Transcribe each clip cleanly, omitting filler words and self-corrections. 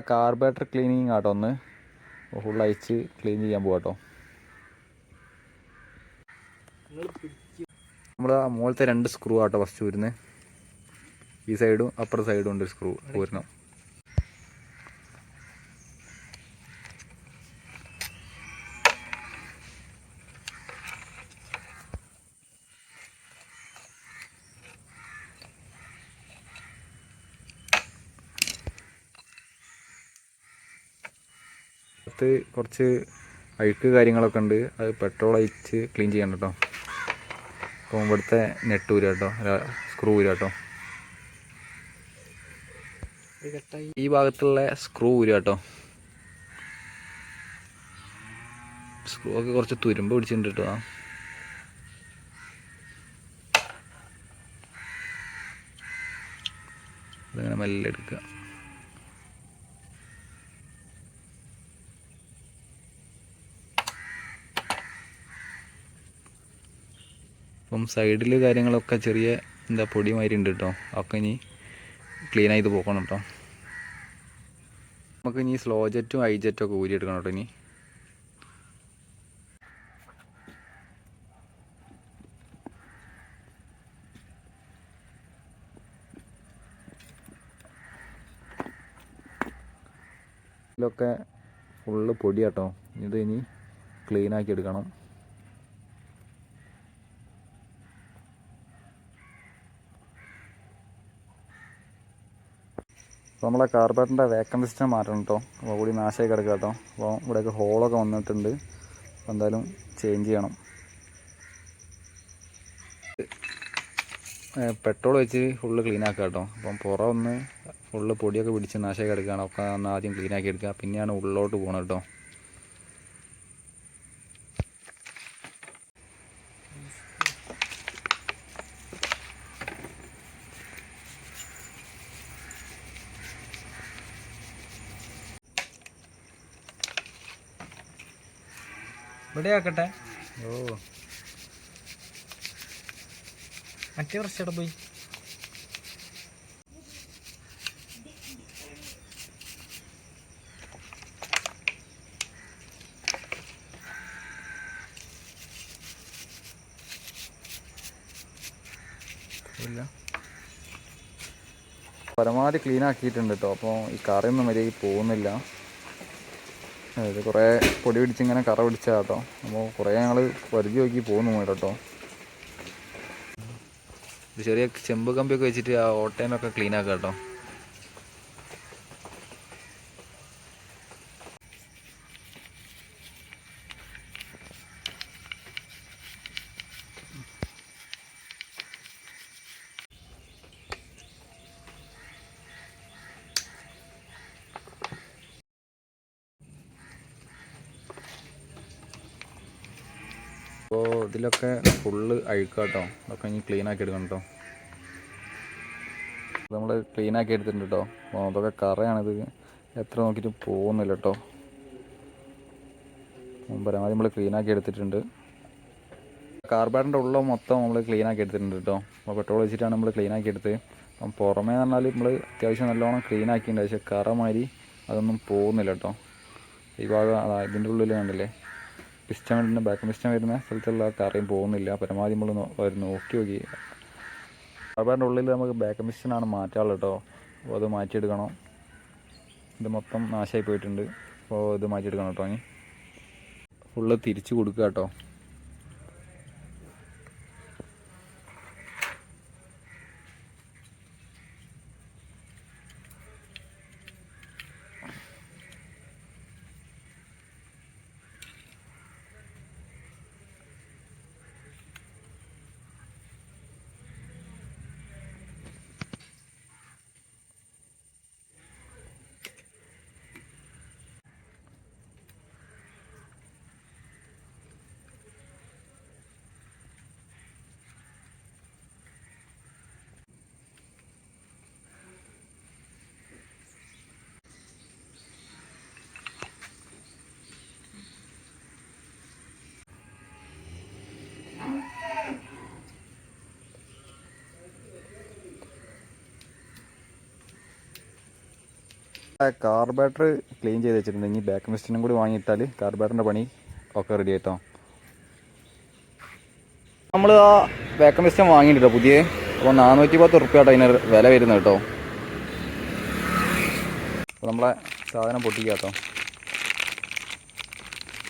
Carburettor cleaning ആട്ടോ ഒന്ന് full അയച്ച് ക്ലീൻ ചെയ്യാൻ പോകാട്ടോ. നമ്മൾ ആ മുകളിലത്തെ 2 സ്ക്രൂ ആട്ടോ ഫസ്റ്റ് ഊരുന്നത്. ഈ സൈഡും അപ്പുറത്തെ സൈഡും ഉണ്ട് സ്ക്രൂ ഊരണം. കുറച്ച് അഴുക്ക് കാര്യങ്ങളൊക്കെ ഉണ്ട്, അത് പെട്രോൾ ഒഴിച്ച് ക്ലീൻ ചെയ്യണം കേട്ടോ. അപ്പോൾ ഇവിടുത്തെ നെട്ട് ഊരുക കേട്ടോ, സ്ക്രൂ ഊരുക കേട്ടോ. ഈ ഭാഗത്തുള്ള സ്ക്രൂ ഊരുക കേട്ടോ. സ്ക്രൂ ഒക്കെ കുറച്ച് തുരുമ്പ് പിടിച്ചിട്ടുണ്ട് കേട്ടോ. അതങ്ങനെ മെല്ലെ എടുക്കുക. അപ്പം സൈഡിൽ കാര്യങ്ങളൊക്കെ ചെറിയ പൊടി മാതിരി ഉണ്ട് കേട്ടോ. ഒക്കെ ഇനി ക്ലീൻ ചെയ്ത് പോക്കണം കേട്ടോ. നമുക്ക് ഇനി സ്ലോ ജെറ്റും ഐ ജെറ്റും ഒക്കെ ഊരിയെടുക്കണം കേട്ടോ. ഇനി ഇതിലൊക്കെ ഫുള്ള് പൊടി കേട്ടോ. ഇത് ഇനി ക്ലീൻ ആക്കി എടുക്കണം. അപ്പോൾ നമ്മളെ കാർബറേറ്ററിൻ്റെ വാക്വം സിസ്റ്റം മാറ്റണം കേട്ടോ. അപ്പോൾ കൂടി നാശമായി കിടക്കുക കേട്ടോ. അപ്പോൾ ഇവിടെയൊക്കെ ഹോളൊക്കെ വന്നിട്ടുണ്ട്. അപ്പോൾ എന്തായാലും ചേഞ്ച് ചെയ്യണം. പെട്രോൾ വെച്ച് ഫുള്ള് ക്ലീൻ ആക്കുക കേട്ടോ. അപ്പം പുറം ഒന്ന് ഫുള്ള് പൊടിയൊക്കെ പിടിച്ച് നാശമായി കിടക്കുകയാണ്. ഒക്കെ ഒന്ന് ആദ്യം ക്ലീൻ ആക്കി എടുക്കുക, പിന്നെയാണ് ഉള്ളിലോട്ട് പോകണം കേട്ടോ. ഇവിടെ ആക്കട്ടെ. ഓ മറ്റേ പ്രശ്നം അവിടെ പോയി. ഇല്ല, പരമാവധി ക്ലീൻ ആക്കിയിട്ടുണ്ട് കേട്ടോ. അപ്പോൾ ഈ കറയൊന്നും മര്യാദയ്ക്ക് പോകുന്നില്ല. ഇത് കുറേ പൊടി പിടിച്ചിങ്ങനെ കറ പിടിച്ചാൽ കേട്ടോ. അപ്പോൾ കുറേ ഞങ്ങൾ പരിധി നോക്കി പോകുന്നു കേട്ടോ. ഇത് ചെറിയ ചെമ്പ് കമ്പിയൊക്കെ വെച്ചിട്ട് ആ ഓട്ടയമൊക്കെ ക്ലീൻ ആക്കുക കേട്ടോ. അപ്പോൾ ഇതിലൊക്കെ ഫുള്ള് അഴുക്കാട്ടോ. അതൊക്കെ ഇനി ക്ലീൻ ആക്കി എടുക്കണം കേട്ടോ. നമ്മൾ ക്ലീൻ ആക്കി എടുത്തിട്ടുണ്ട് കേട്ടോ. അപ്പോൾ അതൊക്കെ കറയാണിത്, എത്ര നോക്കിയിട്ട് പോകുന്നില്ല കേട്ടോ. പരമാവധി നമ്മൾ ക്ലീൻ ആക്കി എടുത്തിട്ടുണ്ട്. കാർബറേറ്ററിൻ്റെ ഉള്ള മൊത്തം നമ്മൾ ക്ലീൻ ആക്കി എടുത്തിട്ടുണ്ട് കേട്ടോ. അപ്പോൾ പെട്രോൾ വെച്ചിട്ടാണ് നമ്മൾ ക്ലീൻ ആക്കി എടുത്ത്. അപ്പം പുറമേ എന്ന് പറഞ്ഞാൽ നമ്മൾ അത്യാവശ്യം നല്ലോണം ക്ലീൻ ആക്കിയിട്ടുണ്ട്. പക്ഷേ കറ മാതിരി അതൊന്നും പോകുന്നില്ല കേട്ടോ. ഈ ഭാഗം ഇതിൻ്റെ ഉള്ളിൽ കണ്ടില്ലേ, പിസ്റ്റൺ വരുന്ന ബാക്ക് പിസ്റ്റൺ വരുന്ന സ്ഥലത്തുള്ള കറയും പോകുന്നില്ല. പരമാവധി നമ്മൾ നോക്കി നോക്കി. കാർബറേറ്ററിൻ്റെ ഉള്ളിൽ നമുക്ക് ബാക്ക് പിസ്റ്റനാണ് മാറ്റാനുള്ളത് കേട്ടോ. അപ്പോൾ അത് മാറ്റിയെടുക്കണം. ഇത് മൊത്തം നാശമായി പോയിട്ടുണ്ട്. അപ്പോൾ ഇത് മാറ്റിയെടുക്കണം കേട്ടോ. ഇനി ഫുള്ള് തിരിച്ച് കൊടുക്കുക കേട്ടോ. കാർബറേറ്റർ ക്ലീൻ ചെയ്ത് വെച്ചിട്ടുണ്ട്. ഇനി ബാക്ക് മിസ്റ്റിനും കൂടി വാങ്ങിയിട്ടാൽ കാർബറേറ്ററിൻ്റെ പണി ഒക്കെ റെഡി ആയിട്ടോ. നമ്മൾ ആ ബാക്ക് മിസ്റ്റൻ വാങ്ങിയിട്ടോ പുതിയ. അപ്പോൾ 410 റുപ്യാട്ടോ അതിന് വില വരുന്നത് കേട്ടോ. അപ്പോൾ നമ്മളെ സാധനം പൊട്ടിക്കാട്ടോ.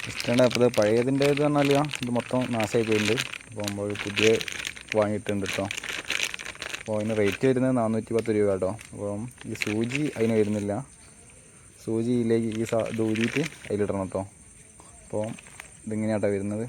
മിസ്റ്റേണ്ട അപ്പോൾ ഇത് പഴയതിൻ്റെ ഇത് പറഞ്ഞാൽ ഇത് മൊത്തം നാശമായി പോയിട്ടുണ്ട്. അപ്പോൾ നമ്മൾ പുതിയ വാങ്ങിയിട്ടുണ്ട് കേട്ടോ. അപ്പോൾ അതിന് റേറ്റ് വരുന്നത് 410 രൂപ കേട്ടോ. അപ്പം ഈ സൂചി അതിന് വരുന്നില്ല. സൂചിയിലേക്ക് ഈ ഇത് ഊരിയിട്ട് അതിലിടണം കേട്ടോ. അപ്പോൾ ഇതിങ്ങനെയാട്ടോ വരുന്നത്.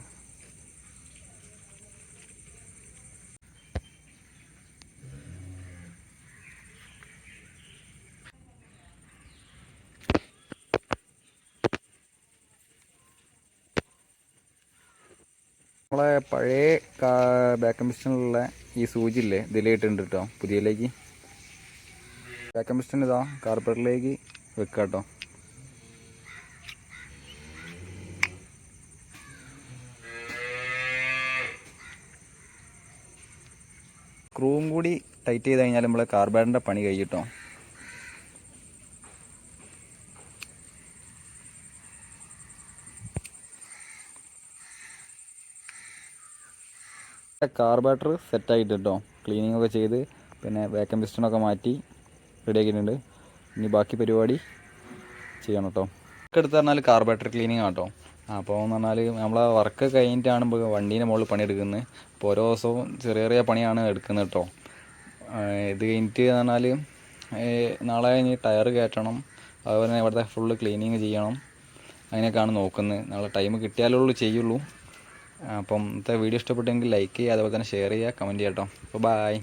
നമ്മളെ പഴയ ബാക്ക് മിസ്റ്റനിലുള്ള ഈ സൂചിയില്ലേ ഇതിലേട്ടുണ്ട് കേട്ടോ. പുതിയതിലേക്ക് ബാക്ക് മിസ്റ്റൻ ഇതാ കാർബറേറ്ററിലേക്ക് വെക്കുക കേട്ടോ. സ്ക്രൂവും കൂടി ടൈറ്റ് ചെയ്ത് കഴിഞ്ഞാൽ നമ്മളെ കാർബറേറ്ററിൻ്റെ പണി കഴിയും. കാർബറേറ്റർ സെറ്റായിട്ട് കേട്ടോ. ക്ലീനിങ് ഒക്കെ ചെയ്ത് പിന്നെ വാക്യൂം പിസ്റ്റണൊക്കെ മാറ്റി റെഡിയാക്കിയിട്ടുണ്ട്. ഇനി ബാക്കി പരിപാടി ചെയ്യണം കേട്ടോ. എടുത്ത് പറഞ്ഞാൽ കാർബറേറ്റർ ക്ലീനിങ് കേട്ടോ. അപ്പോൾ എന്ന് പറഞ്ഞാൽ നമ്മളെ വർക്ക് കഴിഞ്ഞിട്ടാണ് ഇപ്പോൾ വണ്ടീൻ്റെ മുകളിൽ പണിയെടുക്കുന്നത്. അപ്പോൾ ഓരോ ദിവസവും ചെറിയ ചെറിയ പണിയാണ് എടുക്കുന്നത് കേട്ടോ. ഇത് കഴിഞ്ഞിട്ട് എന്ന് പറഞ്ഞാൽ നാളെ ഇനി ടയർ കയറ്റണം. അതുപോലെ തന്നെ ഇവിടുത്തെ ഫുള്ള് ക്ലീനിങ് ചെയ്യണം. അതിനൊക്കെയാണ് നോക്കുന്നത്. നാളെ ടൈം കിട്ടിയാലുള്ളൂ ചെയ്യുള്ളൂ. അപ്പം ഇന്നത്തെ വീഡിയോ ഇഷ്ടപ്പെട്ടെങ്കിൽ ലൈക്ക് ചെയ്യുക, അതുപോലെ തന്നെ ഷെയർ ചെയ്യുക, കമൻറ്റ് ചെയ്യാം കേട്ടോ. അപ്പോൾ ബൈ.